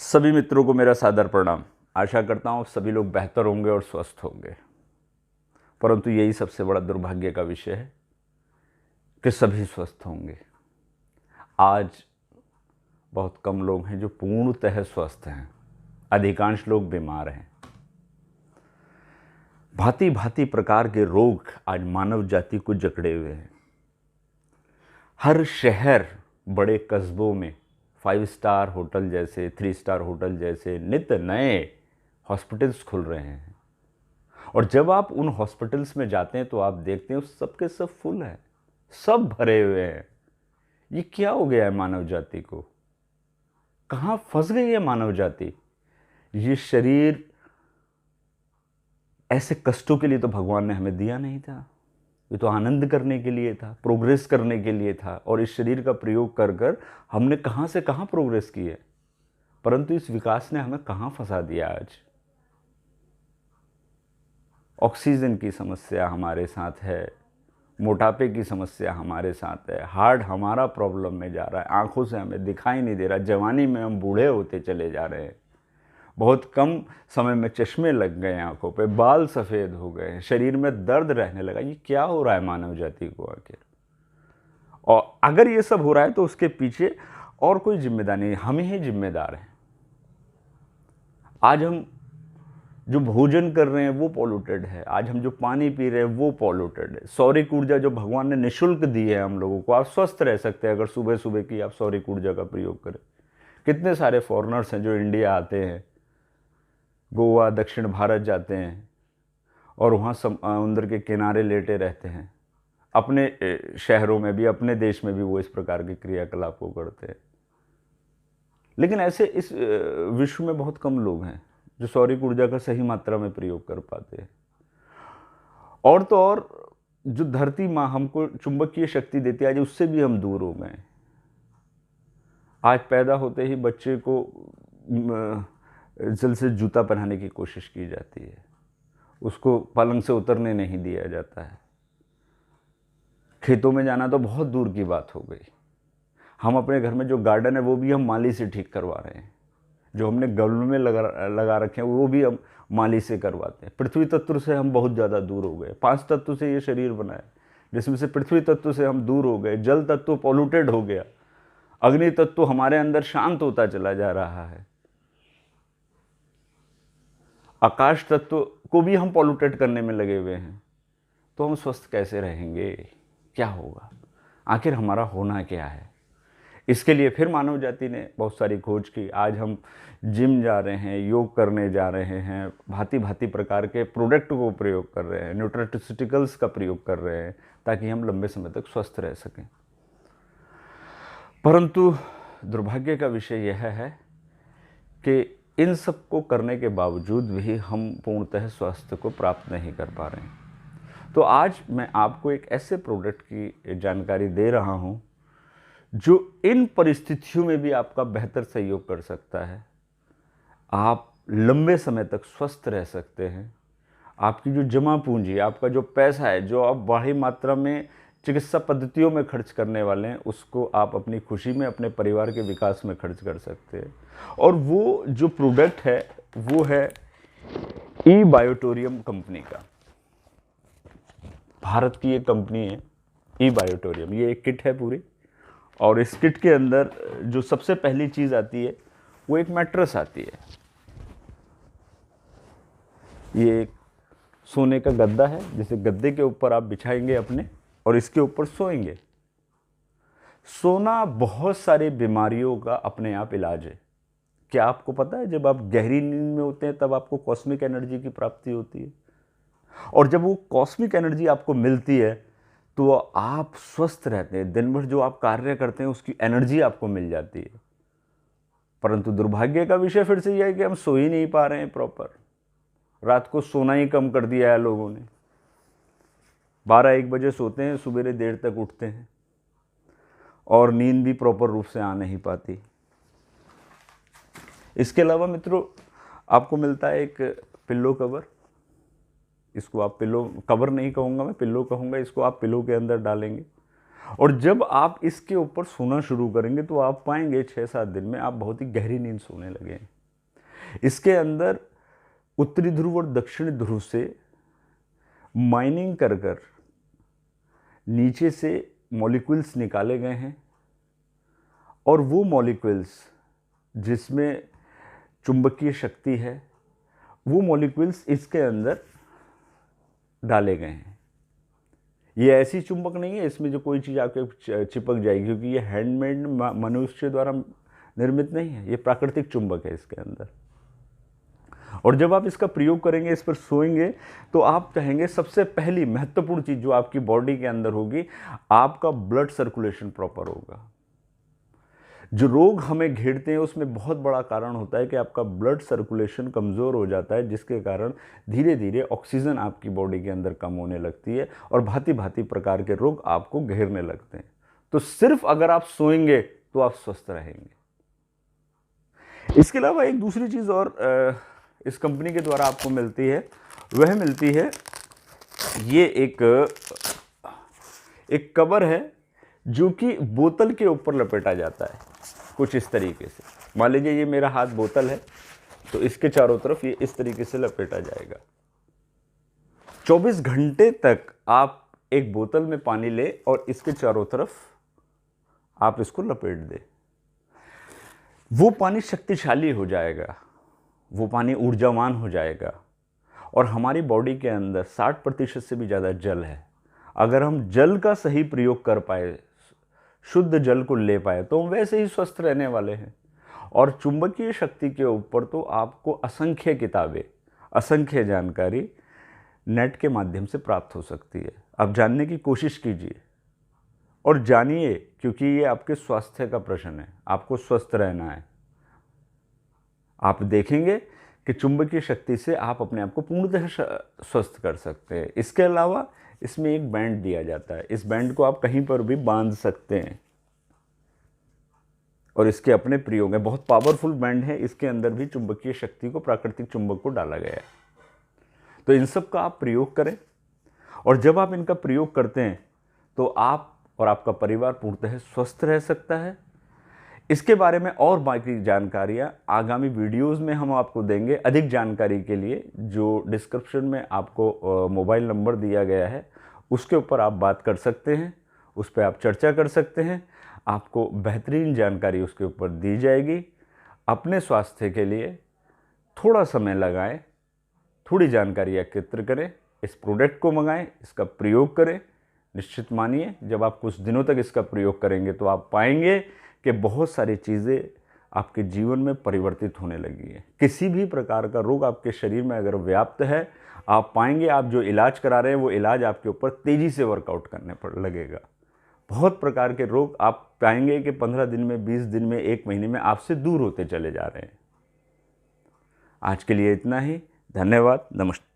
सभी मित्रों को मेरा सादर प्रणाम। आशा करता हूँ सभी लोग बेहतर होंगे और स्वस्थ होंगे। परंतु यही सबसे बड़ा दुर्भाग्य का विषय है कि सभी स्वस्थ होंगे। आज बहुत कम लोग हैं जो पूर्णतः स्वस्थ हैं, अधिकांश लोग बीमार हैं। भांति भांति प्रकार के रोग आज मानव जाति को जकड़े हुए हैं। हर शहर, बड़े कस्बों में 5 स्टार होटल जैसे, 3 स्टार होटल जैसे नित्य नए हॉस्पिटल्स खुल रहे हैं। और जब आप उन हॉस्पिटल्स में जाते हैं तो आप देखते हैं उस सब के सब फुल है, सब भरे हुए हैं। ये क्या हो गया है मानव जाति को? कहाँ फंस गई है मानव जाति? ये शरीर ऐसे कष्टों के लिए तो भगवान ने हमें दिया नहीं था। ये तो आनंद करने के लिए था, प्रोग्रेस करने के लिए था। और इस शरीर का प्रयोग कर कर हमने कहाँ से कहाँ प्रोग्रेस की है। परंतु इस विकास ने हमें कहाँ फंसा दिया आज। ऑक्सीजन की समस्या हमारे साथ है, मोटापे की समस्या हमारे साथ है, हार्ट हमारा प्रॉब्लम में जा रहा है, आंखों से हमें दिखाई नहीं दे रहा, जवानी में हम बूढ़े होते चले जा रहे हैं, बहुत कम समय में चश्मे लग गए आंखों पे, बाल सफ़ेद हो गए, शरीर में दर्द रहने लगा। ये क्या हो रहा है मानव जाति को आखिर? और अगर ये सब हो रहा है तो उसके पीछे और कोई जिम्मेदार नहीं, हम ही जिम्मेदार हैं। आज हम जो भोजन कर रहे हैं वो पॉल्यूटेड है, आज हम जो पानी पी रहे हैं वो पॉल्यूटेड है। सौरिक ऊर्जा जो भगवान ने निःशुल्क दी है हम लोगों को, आप स्वस्थ रह सकते हैं अगर सुबह सुबह की आप सौरिक ऊर्जा का प्रयोग करें। कितने सारे फॉरेनर्स हैं जो इंडिया आते हैं, गोवा, दक्षिण भारत जाते हैं और वहाँ समुद्र के किनारे लेटे रहते हैं। अपने शहरों में भी, अपने देश में भी वो इस प्रकार के क्रियाकलाप को करते हैं। लेकिन ऐसे इस विश्व में बहुत कम लोग हैं जो सौरिक ऊर्जा का सही मात्रा में प्रयोग कर पाते हैं। और तो और जो धरती माँ हमको चुंबकीय शक्ति देती है, आज उससे भी हम दूर हो गए। आज पैदा होते ही बच्चे को जल्द से जूता पहनाने की कोशिश की जाती है, उसको पलंग से उतरने नहीं दिया जाता है। खेतों में जाना तो बहुत दूर की बात हो गई। हम अपने घर में जो गार्डन है वो भी हम माली से ठीक करवा रहे हैं, जो हमने गमलों में लगा रखे हैं वो भी हम माली से करवाते हैं। पृथ्वी तत्व से हम बहुत ज़्यादा दूर हो गए। 5 तत्व से ये शरीर बना है, जिसमें से पृथ्वी तत्व से हम दूर हो गए। जल तत्व पॉल्यूटेड हो गया, अग्नि तत्व हमारे अंदर शांत होता चला जा रहा है, आकाश तत्व को भी हम पॉल्यूटेड करने में लगे हुए हैं। तो हम स्वस्थ कैसे रहेंगे? क्या होगा? आखिर हमारा होना क्या है? इसके लिए फिर मानव जाति ने बहुत सारी खोज की। आज हम जिम जा रहे हैं, योग करने जा रहे हैं, भांति भांति प्रकार के प्रोडक्ट को प्रयोग कर रहे हैं, न्यूट्रास्यूटिकल्स का प्रयोग कर रहे हैं ताकि हम लंबे समय तक स्वस्थ रह सकें। परंतु दुर्भाग्य का विषय यह है कि इन सब को करने के बावजूद भी हम पूर्णतः स्वास्थ्य को प्राप्त नहीं कर पा रहे हैं। तो आज मैं आपको एक ऐसे प्रोडक्ट की जानकारी दे रहा हूँ जो इन परिस्थितियों में भी आपका बेहतर सहयोग कर सकता है। आप लंबे समय तक स्वस्थ रह सकते हैं। आपकी जो जमा पूंजी, आपका जो पैसा है, जो आप बड़ी मात्रा में चिकित्सा पद्धतियों में खर्च करने वाले हैं, उसको आप अपनी खुशी में, अपने परिवार के विकास में खर्च कर सकते हैं। और वो जो प्रोडक्ट है वो है ई बायोटोरियम कंपनी का। भारत की ये कंपनी है ई बायोटोरियम। ये एक किट है पूरी, और इस किट के अंदर जो सबसे पहली चीज़ आती है वो एक मैट्रेस आती है। ये एक सोने का गद्दा है, जिसे गद्दे के ऊपर आप बिछाएंगे अपने और इसके ऊपर सोएंगे। सोना बहुत सारी बीमारियों का अपने आप इलाज है। क्या आपको पता है, जब आप गहरी नींद में होते हैं तब आपको कॉस्मिक एनर्जी की प्राप्ति होती है, और जब वो कॉस्मिक एनर्जी आपको मिलती है तो आप स्वस्थ रहते हैं। दिन भर जो आप कार्य करते हैं उसकी एनर्जी आपको मिल जाती है। परंतु दुर्भाग्य का विषय फिर से यह है कि हम सो ही नहीं पा रहे हैं प्रॉपर। रात को सोना ही कम कर दिया है लोगों ने। 12-1 बजे सोते हैं, सुबह देर तक उठते हैं और नींद भी प्रॉपर रूप से आ नहीं पाती। इसके अलावा मित्रों, आपको मिलता है एक पिल्लो कवर। इसको आप पिल्लो कवर नहीं कहूँगा, मैं पिल्लो कहूँगा। इसको आप पिल्लो के अंदर डालेंगे और जब आप इसके ऊपर सोना शुरू करेंगे तो आप पाएंगे 6-7 दिन में आप बहुत ही गहरी नींद सोने लगे हैं। इसके अंदर उत्तरी ध्रुव और दक्षिणी ध्रुव से माइनिंग कर कर नीचे से मॉलिक्यूल्स निकाले गए हैं और वो मॉलिक्यूल्स जिसमें चुंबकीय शक्ति है वो मॉलिक्यूल्स इसके अंदर डाले गए हैं। ये ऐसी चुंबक नहीं है इसमें जो कोई चीज़ आपके चिपक जाएगी, क्योंकि ये हैंडमेड मनुष्य द्वारा निर्मित नहीं है, ये प्राकृतिक चुंबक है इसके अंदर। और जब आप इसका प्रयोग करेंगे, इस पर सोएंगे, तो आप चाहेंगे सबसे पहली महत्वपूर्ण चीज़ जो आपकी बॉडी के अंदर होगी, आपका ब्लड सर्कुलेशन प्रॉपर होगा। जो रोग हमें घेरते हैं उसमें बहुत बड़ा कारण होता है कि आपका ब्लड सर्कुलेशन कमज़ोर हो जाता है, जिसके कारण धीरे धीरे ऑक्सीजन आपकी बॉडी के अंदर कम होने लगती है और भांति भांति प्रकार के रोग आपको घेरने लगते हैं। तो सिर्फ अगर आप सोएंगे तो आप स्वस्थ रहेंगे। इसके अलावा एक दूसरी चीज़ और इस कंपनी के द्वारा आपको मिलती है, वह मिलती है ये एक कवर है जो कि बोतल के ऊपर लपेटा जाता है कुछ इस तरीके से। मान लीजिए ये मेरा हाथ बोतल है, तो इसके चारों तरफ ये इस तरीके से लपेटा जाएगा। 24 घंटे तक आप एक बोतल में पानी ले और इसके चारों तरफ आप इसको लपेट दें। वो पानी शक्तिशाली हो जाएगा, वो पानी ऊर्जावान हो जाएगा और हमारी बॉडी के अंदर 60% से भी ज़्यादा जल है। अगर हम जल का सही प्रयोग कर पाए, शुद्ध जल को ले पाए, तो हम वैसे ही स्वस्थ रहने वाले हैं। और चुंबकीय शक्ति के ऊपर तो आपको असंख्य किताबें, असंख्य जानकारी नेट के माध्यम से प्राप्त हो सकती है। आप जानने की कोशिश कीजिए और जानिए, क्योंकि ये आपके स्वास्थ्य का प्रश्न है, आपको स्वस्थ रहना है। आप देखेंगे कि चुंबकीय शक्ति से आप अपने आप को पूर्णतः स्वस्थ कर सकते हैं। इसके अलावा इसमें एक बैंड दिया जाता है, इस बैंड को आप कहीं पर भी बांध सकते हैं और इसके अपने प्रयोग हैं। बहुत पावरफुल बैंड है, इसके अंदर भी चुंबकीय शक्ति को, प्राकृतिक चुंबक को डाला गया है। तो इन सब का आप प्रयोग करें और जब आप इनका प्रयोग करते हैं तो आप और आपका परिवार पूर्णतः स्वस्थ रह सकता है। इसके बारे में और बाकी जानकारियाँ आगामी वीडियोस में हम आपको देंगे। अधिक जानकारी के लिए जो डिस्क्रिप्शन में आपको मोबाइल नंबर दिया गया है उसके ऊपर आप बात कर सकते हैं, उस पर आप चर्चा कर सकते हैं, आपको बेहतरीन जानकारी उसके ऊपर दी जाएगी। अपने स्वास्थ्य के लिए थोड़ा समय लगाएं, थोड़ी जानकारी एकत्र करें, इस प्रोडक्ट को मंगाएं, इसका प्रयोग करें। निश्चित मानिए जब आप कुछ दिनों तक इसका प्रयोग करेंगे तो आप पाएंगे कि बहुत सारी चीज़ें आपके जीवन में परिवर्तित होने लगी है। किसी भी प्रकार का रोग आपके शरीर में अगर व्याप्त है, आप पाएंगे आप जो इलाज करा रहे हैं वो इलाज आपके ऊपर तेज़ी से वर्कआउट करने पर लगेगा। बहुत प्रकार के रोग आप पाएंगे कि 15 दिन में, 20 दिन में, 1 महीने में आपसे दूर होते चले जा रहे हैं। आज के लिए इतना ही। धन्यवाद। नमस्ते।